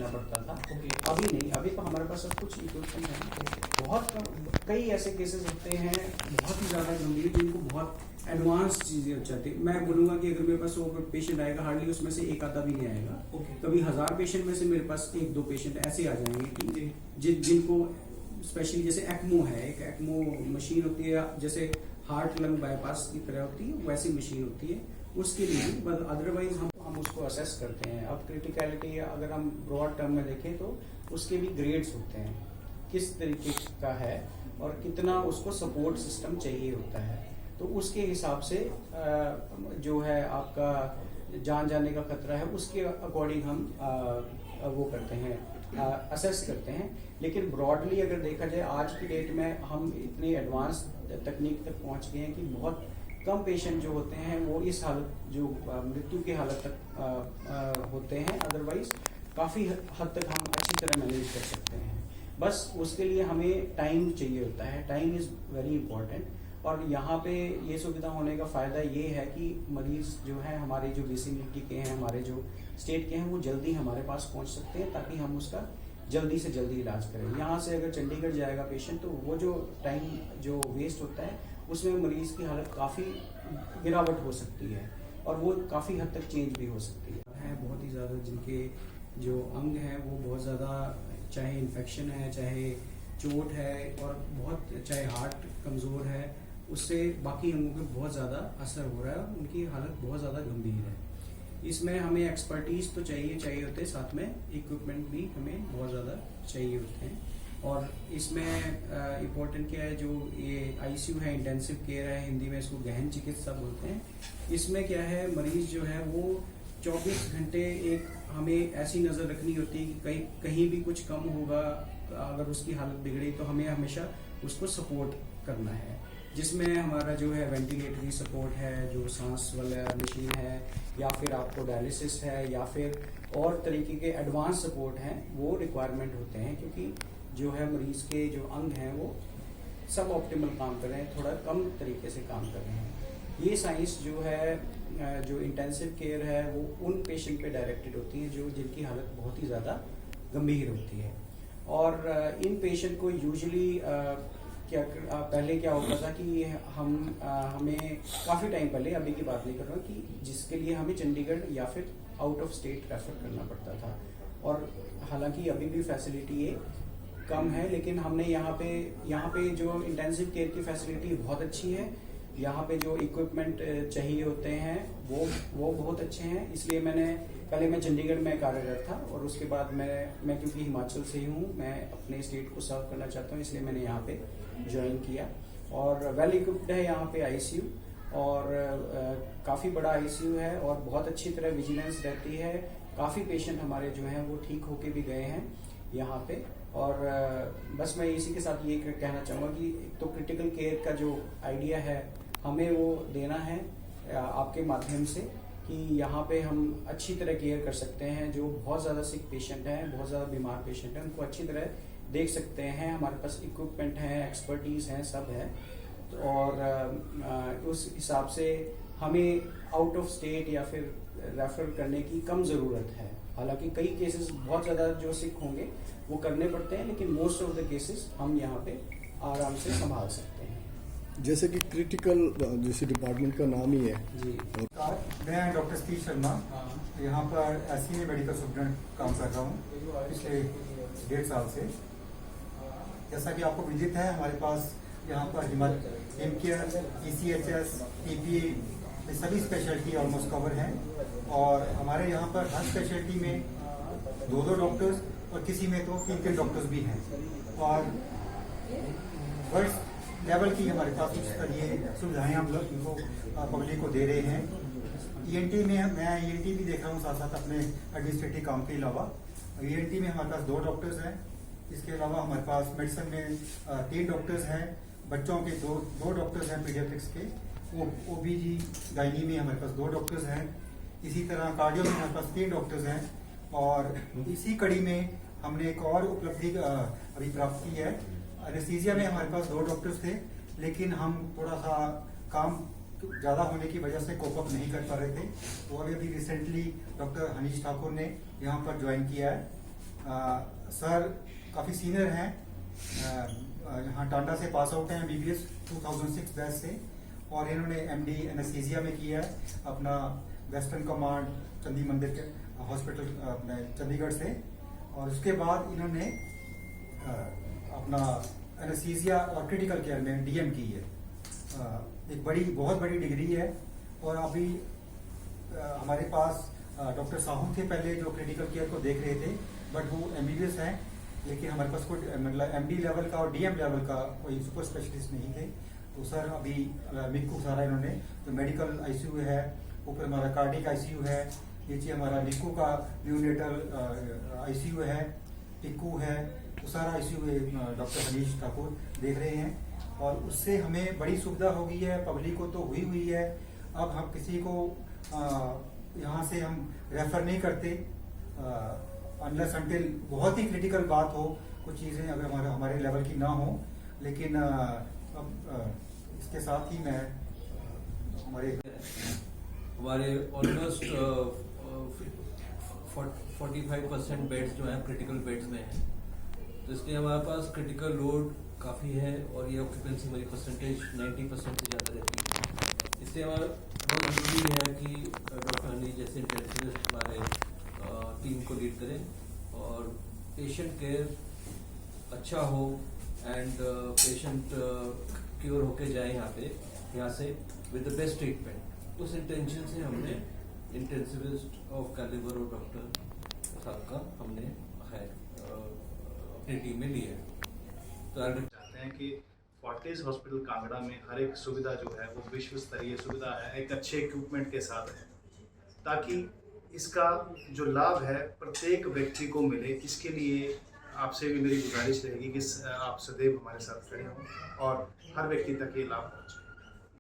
भेजना पड़ता था। अभी नहीं, अभी तो हमारे पास सब कुछ इक्विपमेंट है। बहुत कई ऐसे केसेस होते हैं बहुत ही ज़्यादा गंभीर जिनको बहुत एडवांस चीज़ें हो जाती है। मैं बोलूँगा कि अगर मेरे पास 100 पेशेंट आएगा, हार्डली उसमें से एक आधा भी नहीं आएगा। कभी 1000 पेशेंट में से मेरे पास 1-2 पेशेंट ऐसे आ जाएंगे कि जिनको स्पेशली जैसे एक्मो है, एक एक्मो मशीन होती है जैसे हार्ट लंग बाईपास की तरह होती है, वैसी मशीन होती है उसके लिए। बट अदरवाइज हम उसको असेस करते हैं। अब क्रिटिकलिटी अगर हम ब्रॉड टर्म में देखें तो उसके भी ग्रेड्स होते हैं, किस तरीके का है और कितना उसको सपोर्ट सिस्टम चाहिए होता है। तो उसके हिसाब से जो है आपका जान जाने का खतरा है उसके अकॉर्डिंग हम वो करते हैं, असेस करते हैं। लेकिन ब्रॉडली अगर देखा जाए आज की डेट में हम इतनी एडवांस तकनीक तक पहुंच गए हैं कि बहुत कम पेशेंट जो होते हैं वो इस हालत जो मृत्यु की हालत तक होते हैं। अदरवाइज काफ़ी हद तक हम अच्छी तरह मैनेज कर सकते हैं। बस उसके लिए हमें टाइम चाहिए होता है। Time is very important. और यहाँ पे ये सुविधा होने का फ़ायदा ये है कि मरीज़ जो है हमारे जो विसिनिटी के हैं, हमारे जो स्टेट के हैं, वो जल्दी हमारे पास पहुँच सकते हैं ताकि हम उसका जल्दी से जल्दी इलाज करें। यहाँ से अगर चंडीगढ़ जाएगा पेशेंट तो वो जो टाइम जो वेस्ट होता है उसमें मरीज़ की हालत काफ़ी गिरावट हो सकती है और वो काफ़ी हद तक चेंज भी हो सकती है। बहुत ही ज़्यादा जिनके जो अंग हैं वो बहुत ज़्यादा, चाहे इन्फेक्शन है, चाहे चोट है और बहुत चाहे हार्ट कमज़ोर है, उससे बाकी अंगों पे बहुत ज़्यादा असर हो रहा है। उनकी हालत बहुत ज़्यादा गंभीर है। इसमें हमें एक्सपर्टीज़ तो चाहिए होते हैं, साथ में इक्विपमेंट भी हमें बहुत ज़्यादा चाहिए होते हैं। और इसमें इम्पोर्टेंट क्या है, जो ये आईसीयू है, इंटेंसिव केयर है, हिंदी में इसको गहन चिकित्सा बोलते हैं। इसमें क्या है, मरीज़ जो है वो 24 घंटे एक हमें ऐसी नज़र रखनी होती है कि कहीं भी कुछ कम होगा, अगर उसकी हालत बिगड़ी तो हमें हमेशा उसको सपोर्ट करना है, जिसमें हमारा जो है वेंटिलेटरी सपोर्ट है, जो सांस वाला मशीन है, या फिर आपको डायलिसिस है, या फिर और तरीके के एडवांस सपोर्ट हैं, वो रिक्वायरमेंट होते हैं। क्योंकि जो है मरीज़ के जो अंग हैं वो सब ऑप्टिमल काम कर रहे हैं, थोड़ा कम तरीके से काम कर रहे हैं। ये साइंस जो है, जो इंटेंसिव केयर है, वो उन पेशेंट पे डायरेक्टेड होती है जो जिनकी हालत बहुत ही ज़्यादा गंभीर होती है। और इन पेशेंट को यूजुअली पहले क्या होता था कि हमें काफ़ी टाइम पहले, अभी की बात नहीं कर रहा हूँ, कि जिसके लिए हमें चंडीगढ़ या फिर आउट ऑफ स्टेट रेफर करना पड़ता था। और हालांकि अभी भी फैसिलिटी ये कम है, लेकिन हमने यहाँ पे जो इंटेंसिव केयर की फैसिलिटी बहुत अच्छी है। यहाँ पे जो इक्विपमेंट चाहिए होते हैं वो बहुत अच्छे हैं। इसलिए पहले मैं चंडीगढ़ में कार्यरत था और उसके बाद मैं क्योंकि हिमाचल से ही हूँ, मैं अपने स्टेट को सर्व करना चाहता हूँ, इसलिए मैंने यहाँ पे ज्वाइन किया। और वेल इक्विप्ड है यहाँ पे आईसीयू, और काफ़ी बड़ा आईसीयू है और बहुत अच्छी तरह विजिलेंस रहती है। काफ़ी पेशेंट हमारे जो हैं वो ठीक होके भी गए हैं यहाँ पे। और बस मैं इसी के साथ ये कहना चाहूँगा कि तो क्रिटिकल केयर का जो आइडिया है हमें वो देना है आपके माध्यम से, कि यहाँ पे हम अच्छी तरह केयर कर सकते हैं। जो बहुत ज़्यादा सिक पेशेंट हैं, बहुत ज़्यादा बीमार पेशेंट हैं, उनको अच्छी तरह देख सकते हैं। हमारे पास इक्विपमेंट हैं, एक्सपर्टीज़ हैं, सब है। और उस हिसाब से हमें आउट ऑफ स्टेट या फिर रेफर करने की कम ज़रूरत है। हालांकि कई केसेस बहुत ज़्यादा जो सिक होंगे वो करने पड़ते हैं, लेकिन मोस्ट ऑफ द केसेस हम यहाँ पे आराम से संभाल सकते हैं। जैसे कि क्रिटिकल जैसे डिपार्टमेंट का नाम ही है जी। मैं डॉक्टर स्टीव शर्मा यहाँ पर सीनियर मेडिकल सुपरिटेंडेंट काम कर रहा हूँ पिछले 1.5 साल से। जैसा कि आपको विदित है, हमारे पास यहाँ पर हिमकेयर, ECHS, PPA, ये सभी स्पेशलिटी ऑलमोस्ट कवर हैं। और हमारे यहाँ पर हर स्पेशलिटी में 2 डॉक्टर्स और किसी में तो 3 डॉक्टर्स भी हैं। और वर्ल्ड लेवल की हमारे पास उच्च स्तरीय सुविधाएं हम लोग इनको पब्लिक को दे रहे हैं। ENT में मैं ENT भी देख रहा हूँ साथ साथ अपने एडमिनिस्ट्रेटिव काम के अलावा। ENT में हमारे पास 2 डॉक्टर्स हैं। इसके अलावा हमारे पास मेडिसिन में 3 डॉक्टर्स हैं। बच्चों के 2 डॉक्टर्स हैं पीडियाट्रिक्स के। OBG गायनी में हमारे पास 2 डॉक्टर्स हैं। इसी तरह कार्डियो में हमारे पास 3 डॉक्टर्स हैं। और इसी कड़ी में हमने एक और उपलब्धि अभी प्राप्त की है। एनेस्थीसिया में हमारे पास 2 डॉक्टर्स थे, लेकिन हम थोड़ा सा काम ज़्यादा होने की वजह से कोप अप नहीं कर पा रहे थे। तो अभी रिसेंटली डॉक्टर हनीश ठाकुर ने यहाँ पर ज्वाइन किया है। सर काफ़ी सीनियर हैं, यहाँ टांडा से पास आउट हैं MBBS 2006 बैच से, और इन्होंने MD एनेस्थीसिया में किया है अपना वेस्टर्न कमांड चंदी मंदिर के हॉस्पिटल अपने चंडीगढ़ से। और उसके बाद इन्होंने अपना एनेस्थीसिया और क्रिटिकल केयर में DM की है। एक बहुत बड़ी डिग्री है। और अभी हमारे पास डॉक्टर साहू थे पहले जो क्रिटिकल केयर को देख रहे थे, बट वो MBBS हैं, लेकिन हमारे पास कोई मतलब MD लेवल का और DM लेवल का कोई सुपर स्पेशलिस्ट नहीं थे। तो सर अभी मिक्कू सारा इन्होंने जो मेडिकल ICU है, ऊपर हमारा कार्डिक ICU है, नीचे हमारा मिक्कू का न्यूनेटल ICU है, टिक्कू है, तो सारा ICU डॉक्टर हनीश ठाकुर देख रहे हैं। और उससे हमें बड़ी सुविधा हो गई है, पब्लिक को तो हुई है। अब हम किसी को यहाँ से हम रेफर नहीं करते अनलेस अनटिल बहुत ही क्रिटिकल बात हो, कुछ चीज़ें अगर हमारे लेवल की ना हो। लेकिन अब इसके साथ ही मैं हमारे ऑलमोस्ट 45% बेड्स जो हैं क्रिटिकल बेड्स में हैं, तो इसलिए हमारे पास क्रिटिकल लोड काफ़ी है और ये ऑक्यूपेंसी हमारी परसेंटेज 90% से ज़्यादा रहती है। इसलिए हमारा बहुत ज़रूरी है कि डॉक्टर हनी जैसे इंटेंसिविस्ट हमारे टीम को लीड करें और पेशेंट केयर अच्छा हो एंड पेशेंट क्योर होके जाए यहाँ से विद द बेस्ट ट्रीटमेंट। उस इंटेंशन से हमने इंटेंसिविस्ट ऑफ कैलिबर और डॉक्टर साहब का हमने अपनी टीम में लिया है। तो चाहते हैं कि फोर्टिस हॉस्पिटल कांगड़ा में हर एक सुविधा जो है वो विश्व स्तरीय सुविधा है, एक अच्छे इक्विपमेंट के साथ है, ताकि इसका जो लाभ है प्रत्येक व्यक्ति को मिले। इसके लिए आपसे भी मेरी गुजारिश रहेगी कि आप सदैव हमारे साथ खड़े हों और हर व्यक्ति तक ये लाभ पहुँचे।